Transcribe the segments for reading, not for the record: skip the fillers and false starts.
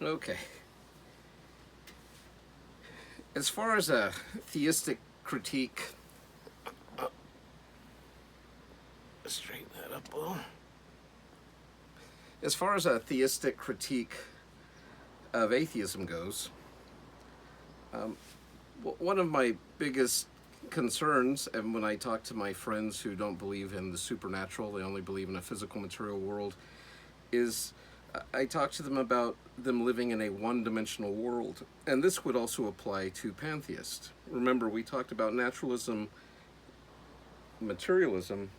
Okay. As far as a theistic critique, straighten that up a little. As far as a theistic critique of atheism goes, um, one of my biggest concerns, and when I talk to my friends who don't believe in the supernatural, they only believe in a physical material world, is I talk to them about them living in a one-dimensional world. And this would also apply to pantheists. Remember, we talked about naturalism, materialism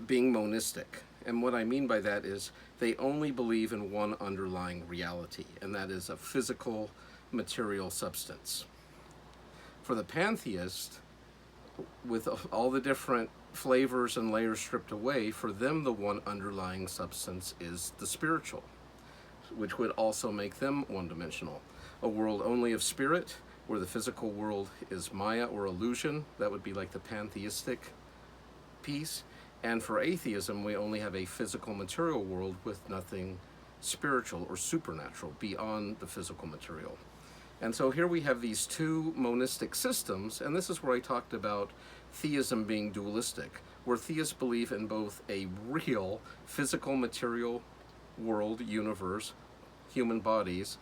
being monistic. And what I mean by that is they only believe in one underlying reality, and that is a physical material substance. For the pantheist, with all the different flavors and layers stripped away, for them the one underlying substance is the spiritual, which would also make them one-dimensional. A world only of spirit, where the physical world is Maya or illusion, that would be like the pantheistic piece. And for atheism, we only have a physical material world with nothing spiritual or supernatural beyond the physical material. And so here we have these two monistic systems, and this is where I talked about theism being dualistic, where theists believe in both a real physical material world, universe, human bodies,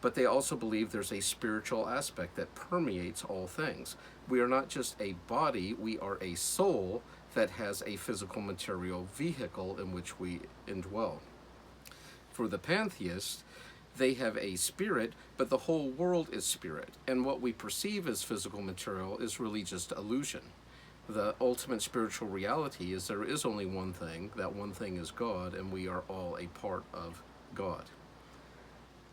but they also believe there's a spiritual aspect that permeates all things. We are not just a body, we are a soul that has a physical material vehicle in which we indwell. For the pantheist, they have a spirit, but the whole world is spirit. And what we perceive as physical material is really just illusion. The ultimate spiritual reality is there is only one thing, that one thing is God, and we are all a part of God.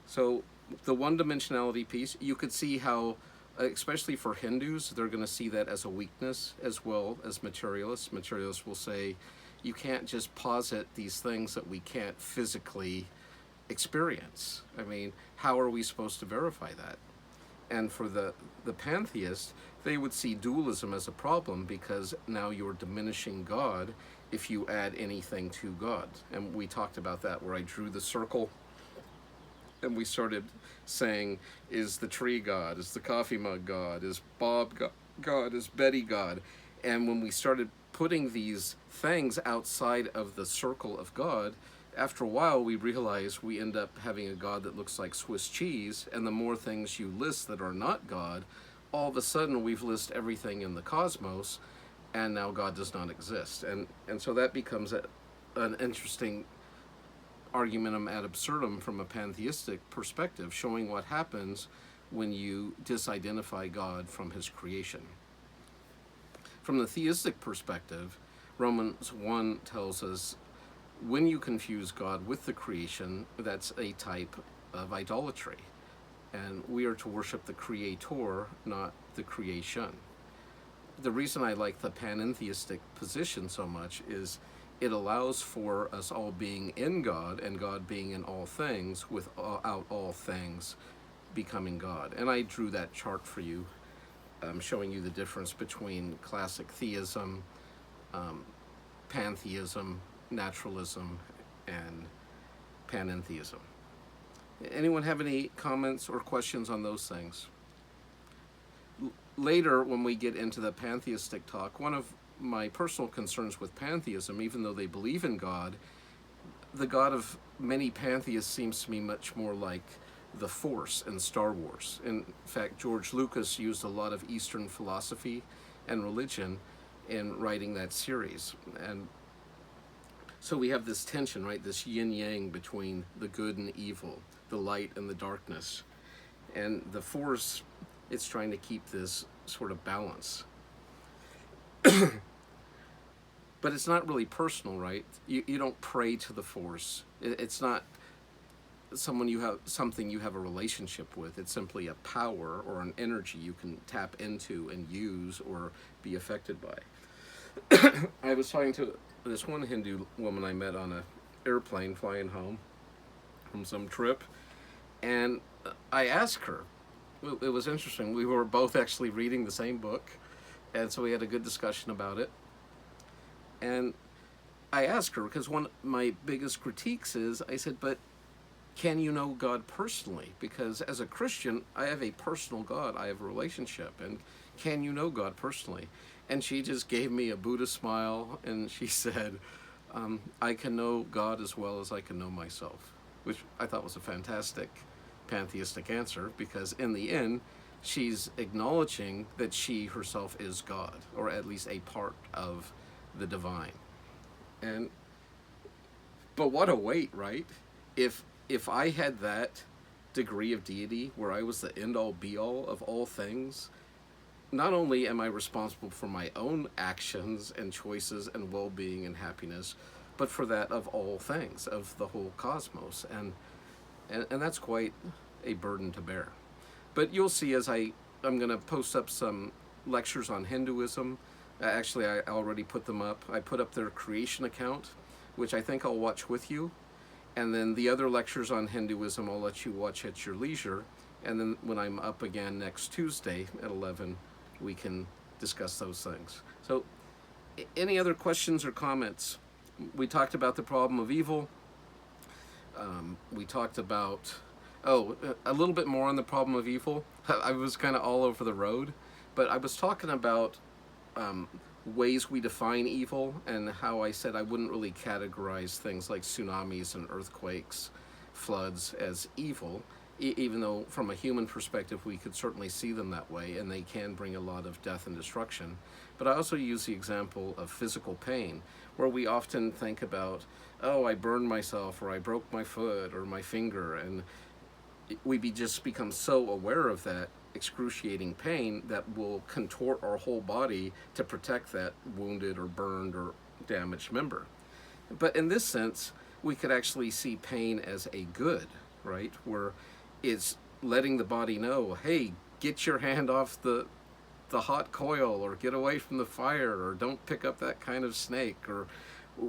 So the one-dimensionality piece, you could see how, especially for Hindus, they're going to see that as a weakness as well as materialists. Materialists will say, you can't just posit these things that we can't physically experience. I mean, how are we supposed to verify that? And for the pantheist, they would see dualism as a problem because now you're diminishing God if you add anything to God. And we talked about that where I drew the circle and we started saying, is the tree God? Is the coffee mug God? Is Bob God? Is Betty God? And when we started putting these things outside of the circle of God, after a while we realize we end up having a God that looks like Swiss cheese, and the more things you list that are not God, all of a sudden we've listed everything in the cosmos, and now God does not exist. And so that becomes an interesting argumentum ad absurdum from a pantheistic perspective, showing what happens when you disidentify God from his creation. From the theistic perspective, Romans 1 tells us when you confuse God with the creation, that's a type of idolatry. And we are to worship the creator, not the creation. The reason I like the panentheistic position so much is it allows for us all being in God and God being in all things without all things becoming God. And I drew that chart for you, showing you the difference between classic theism, pantheism, naturalism, and panentheism. Anyone have any comments or questions on those things? Later, when we get into the pantheistic talk, one of my personal concerns with pantheism, even though they believe in God, the God of many pantheists seems to me much more like the Force in Star Wars. In fact, George Lucas used a lot of Eastern philosophy and religion in writing that series. And so we have this tension, right? This yin-yang between the good and evil, the light and the darkness. And the Force, it's trying to keep this sort of balance. But it's not really personal, right? You don't pray to the Force. It's not something you have a relationship with. It's simply a power or an energy you can tap into and use or be affected by. I was talking to this one Hindu woman I met on an airplane flying home from some trip, and I asked her, it was interesting, we were both actually reading the same book, and so we had a good discussion about it. And I asked her, because one of my biggest critiques is, I said, but can you know God personally? Because as a Christian, I have a personal God. I have a relationship. And can you know God personally? And she just gave me a Buddha smile, and she said, I can know God as well as I can know myself, which I thought was a fantastic pantheistic answer, because in the end, she's acknowledging that she herself is God, or at least a part of the divine. And but what a weight, right? If I had that degree of deity where I was the end all be all of all things, not only am I responsible for my own actions and choices and well being and happiness, but for that of all things, of the whole cosmos. And that's quite a burden to bear. But you'll see as I'm going to post up some lectures on Hinduism. Actually, I already put them up. I put up their creation account, which I think I'll watch with you. And then the other lectures on Hinduism I'll let you watch at your leisure. And then when I'm up again next Tuesday at 11, we can discuss those things. So, any other questions or comments? We talked about the problem of evil. We talked about, a little bit more on the problem of evil. I was kind of all over the road, but I was talking about ways we define evil, and how I said I wouldn't really categorize things like tsunamis and earthquakes, floods as evil, even though from a human perspective we could certainly see them that way, and they can bring a lot of death and destruction. But I also use the example of physical pain, where we often think about, oh, I burned myself, or I broke my foot or my finger, and we just become so aware of that excruciating pain that will contort our whole body to protect that wounded or burned or damaged member. But in this sense, we could actually see pain as a good, right? Where it's letting the body know, hey, get your hand off the hot coil, or get away from the fire, or don't pick up that kind of snake. Or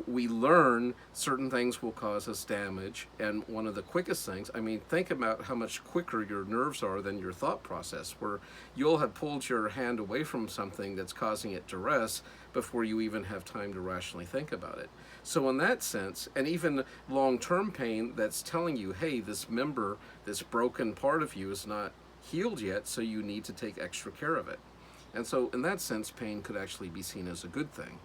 we learn certain things will cause us damage, and one of the quickest things, I mean, think about how much quicker your nerves are than your thought process, where you'll have pulled your hand away from something that's causing it duress before you even have time to rationally think about it. So in that sense, and even long-term pain that's telling you, hey, this member, this broken part of you is not healed yet, so you need to take extra care of it. And so in that sense, pain could actually be seen as a good thing.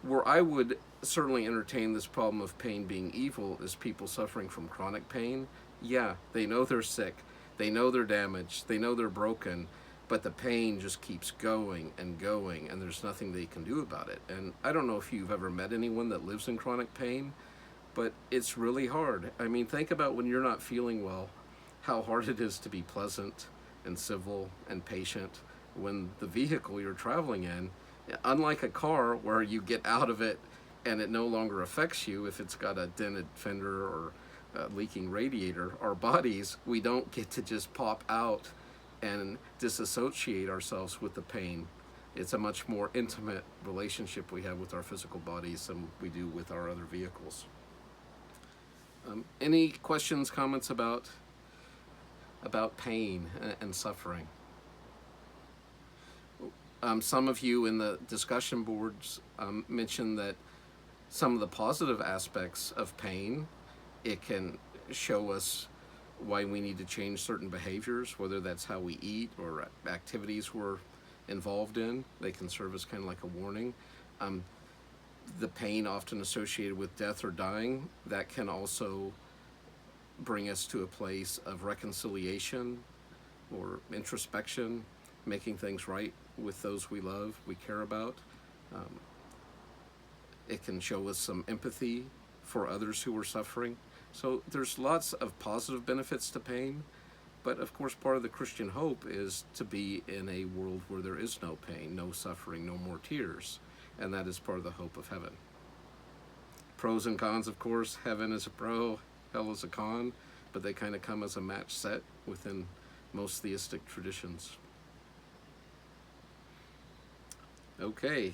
Where I would certainly entertain this problem of pain being evil is people suffering from chronic pain. Yeah, they know they're sick, they know they're damaged, they know they're broken, but the pain just keeps going, and there's nothing they can do about it. And I don't know if you've ever met anyone that lives in chronic pain, but it's really hard. I mean, think about when you're not feeling well, how hard it is to be pleasant and civil and patient when the vehicle you're traveling in, unlike a car where you get out of it and it no longer affects you if it's got a dented fender or a leaking radiator, our bodies, we don't get to just pop out and disassociate ourselves with the pain. It's a much more intimate relationship we have with our physical bodies than we do with our other vehicles. Any questions, comments about pain and suffering? Some of you in the discussion boards mentioned that some of the positive aspects of pain, it can show us why we need to change certain behaviors, whether that's how we eat or activities we're involved in. They can serve as kind of like a warning. The pain often associated with death or dying, that can also bring us to a place of reconciliation or introspection, making things right with those we love, we care about. It can show us some empathy for others who are suffering. So there's lots of positive benefits to pain, but of course part of the Christian hope is to be in a world where there is no pain, no suffering, no more tears, and that is part of the hope of heaven. Pros and cons, of course. Heaven is a pro, hell is a con, but they kind of come as a match set within most theistic traditions. Okay,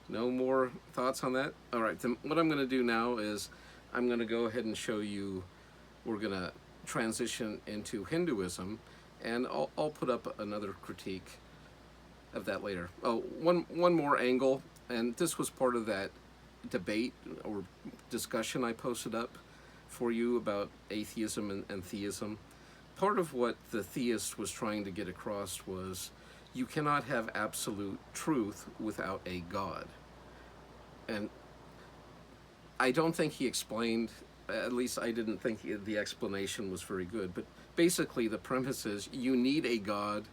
no more thoughts on that? All right, then what I'm going to do now is I'm going to go ahead and show you, we're going to transition into Hinduism, and I'll put up another critique of that later. Oh, one more angle, and this was part of that debate or discussion I posted up for you about atheism and theism. Part of what the theist was trying to get across was you cannot have absolute truth without a God. And I don't think he explained, at least I didn't think the explanation was very good, but basically the premise is you need a God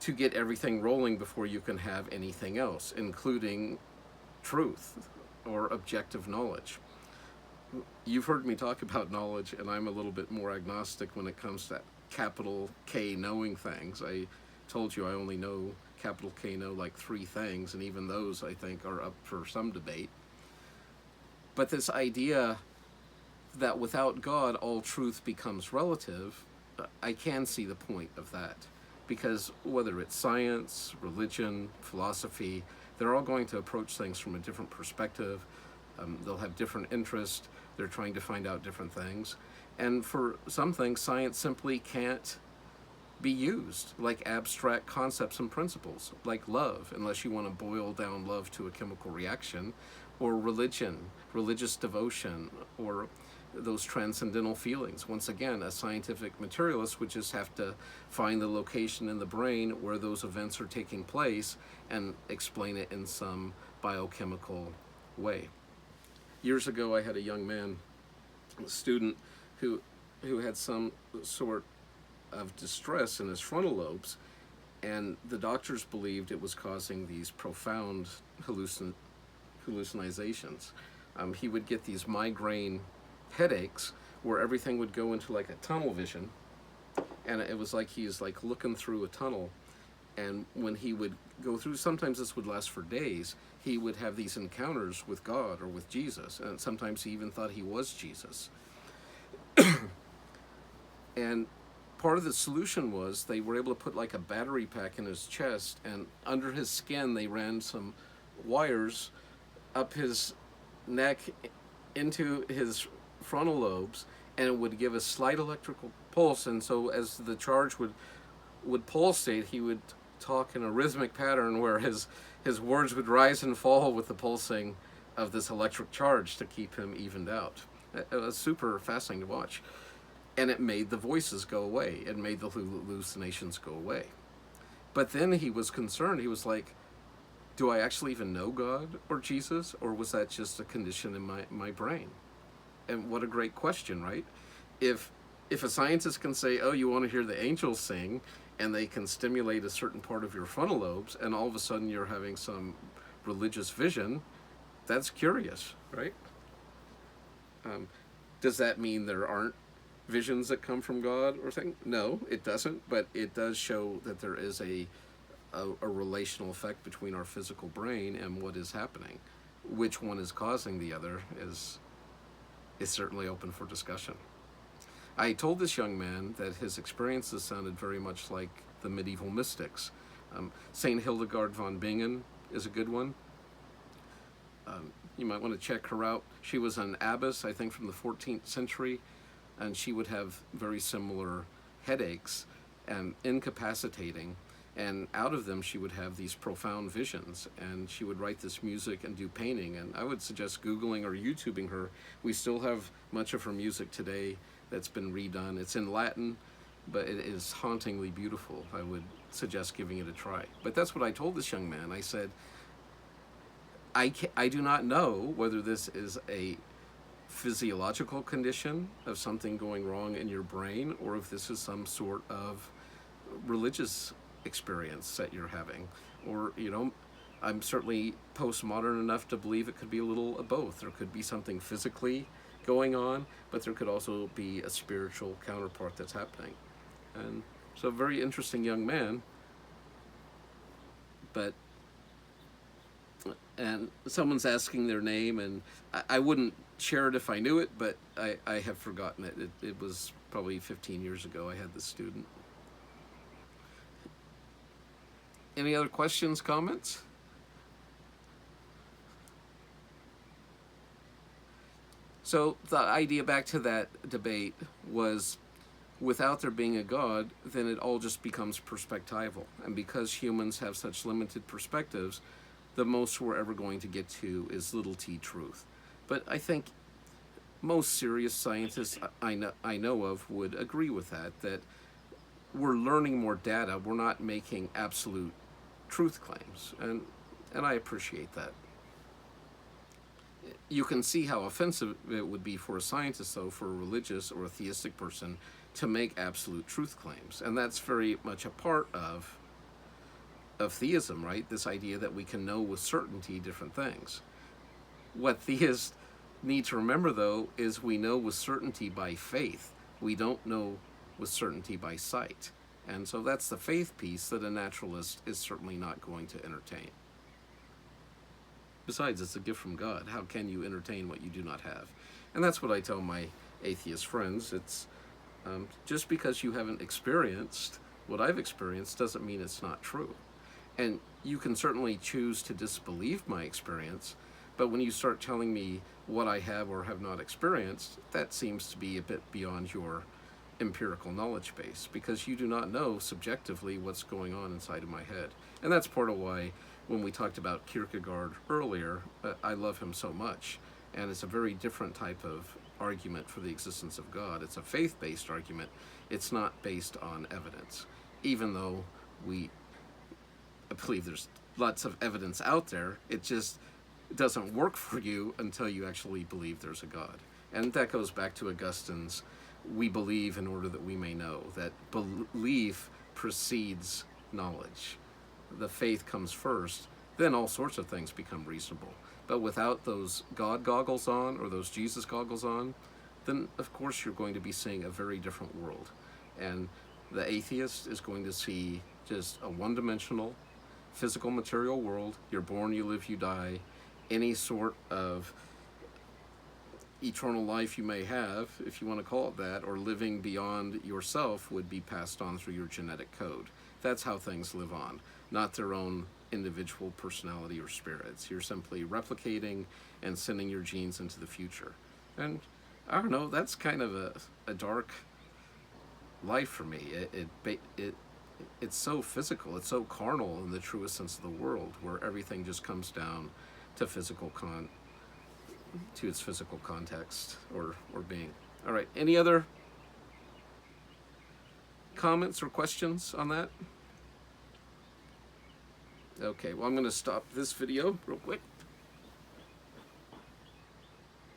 to get everything rolling before you can have anything else, including truth or objective knowledge. You've heard me talk about knowledge, and I'm a little bit more agnostic when it comes to capital K knowing things. I told you I only know capital K know like 3 things, and even those I think are up for some debate. But this idea that without God all truth becomes relative, I can see the point of that. Because whether it's science, religion, philosophy, they're all going to approach things from a different perspective. They'll have different interests. They're trying to find out different things. And for some things, science simply can't be used, like abstract concepts and principles, like love, unless you want to boil down love to a chemical reaction, or religion, religious devotion, or those transcendental feelings. Once again, a scientific materialist would just have to find the location in the brain where those events are taking place and explain it in some biochemical way. Years ago, I had a young man, a student, who had some sort of distress in his frontal lobes, and the doctors believed it was causing these profound hallucinations. He would get these migraine headaches where everything would go into like a tunnel vision, and it was like he's like looking through a tunnel. And when he would go through, sometimes this would last for days, he would have these encounters with God or with Jesus, and sometimes he even thought he was Jesus. And part of the solution was they were able to put like a battery pack in his chest, and under his skin they ran some wires up his neck into his frontal lobes, and it would give a slight electrical pulse. And so as the charge would pulsate, he would talk in a rhythmic pattern where his words would rise and fall with the pulsing of this electric charge to keep him evened out. It was super fascinating to watch. And it made the voices go away. It made the hallucinations go away. But then he was concerned. He was like, do I actually even know God or Jesus? Or was that just a condition in my brain? And what a great question, right? If a scientist can say, oh, you want to hear the angels sing, and they can stimulate a certain part of your frontal lobes, and all of a sudden you're having some religious vision, that's curious, right? Does that mean there aren't visions that come from God or things? No, it doesn't, but it does show that there is a relational effect between our physical brain and what is happening. Which one is causing the other is certainly open for discussion. I told this young man that his experiences sounded very much like the medieval mystics. Saint Hildegard von Bingen is a good one. You might want to check her out. She was an abbess, I think, from the 14th century, and she would have very similar headaches and incapacitating, and out of them she would have these profound visions, and she would write this music and do painting. And I would suggest Googling or YouTubing her. We still have much of her music today that's been redone. It's in Latin, but it is hauntingly beautiful. I would suggest giving it a try. But that's what I told this young man. I said, I do not know whether this is a physiological condition of something going wrong in your brain, or if this is some sort of religious experience that you're having. Or, I'm certainly postmodern enough to believe it could be a little of both. There could be something physically going on, but there could also be a spiritual counterpart that's happening. And so a very interesting young man, and someone's asking their name, and I wouldn't share it if I knew it, but I have forgotten it. It was probably 15 years ago I had this student. Any other questions, comments? So the idea, back to that debate, was without there being a God, then it all just becomes perspectival. And because humans have such limited perspectives, the most we're ever going to get to is little t truth. But I think most serious scientists I know of would agree with that, that we're learning more data, we're not making absolute truth claims. And I appreciate that. You can see how offensive it would be for a scientist, though, for a religious or a theistic person to make absolute truth claims. And that's very much a part of theism, right? This idea that we can know with certainty different things. What theists need to remember, though, is we know with certainty by faith. We don't know with certainty by sight. And so that's the faith piece that a naturalist is certainly not going to entertain. Besides, it's a gift from God. How can you entertain what you do not have? And that's what I tell my atheist friends. It's just because you haven't experienced what I've experienced doesn't mean it's not true. And you can certainly choose to disbelieve my experience, but when you start telling me what I have or have not experienced, that seems to be a bit beyond your empirical knowledge base, because you do not know subjectively what's going on inside of my head. And that's part of why when we talked about Kierkegaard earlier, I love him so much. And it's a very different type of argument for the existence of God. It's a faith-based argument. It's not based on evidence, even though I believe there's lots of evidence out there. It just doesn't work for you until you actually believe there's a God. And that goes back to Augustine's, we believe in order that we may know, that belief precedes knowledge. The faith comes first, then all sorts of things become reasonable. But without those God goggles on, or those Jesus goggles on, then of course you're going to be seeing a very different world. And the atheist is going to see just a one-dimensional, physical, material world. You're born, you live, you die. Any sort of eternal life you may have, if you want to call it that, or living beyond yourself, would be passed on through your genetic code. That's how things live on, not their own individual personality or spirits. You're simply replicating and sending your genes into the future. And I don't know, that's kind of a dark life for me. It's so physical, it's so carnal in the truest sense of the world, where everything just comes down to its physical context or being. All right, any other comments or questions on that? Okay, well, I'm going to stop this video real quick.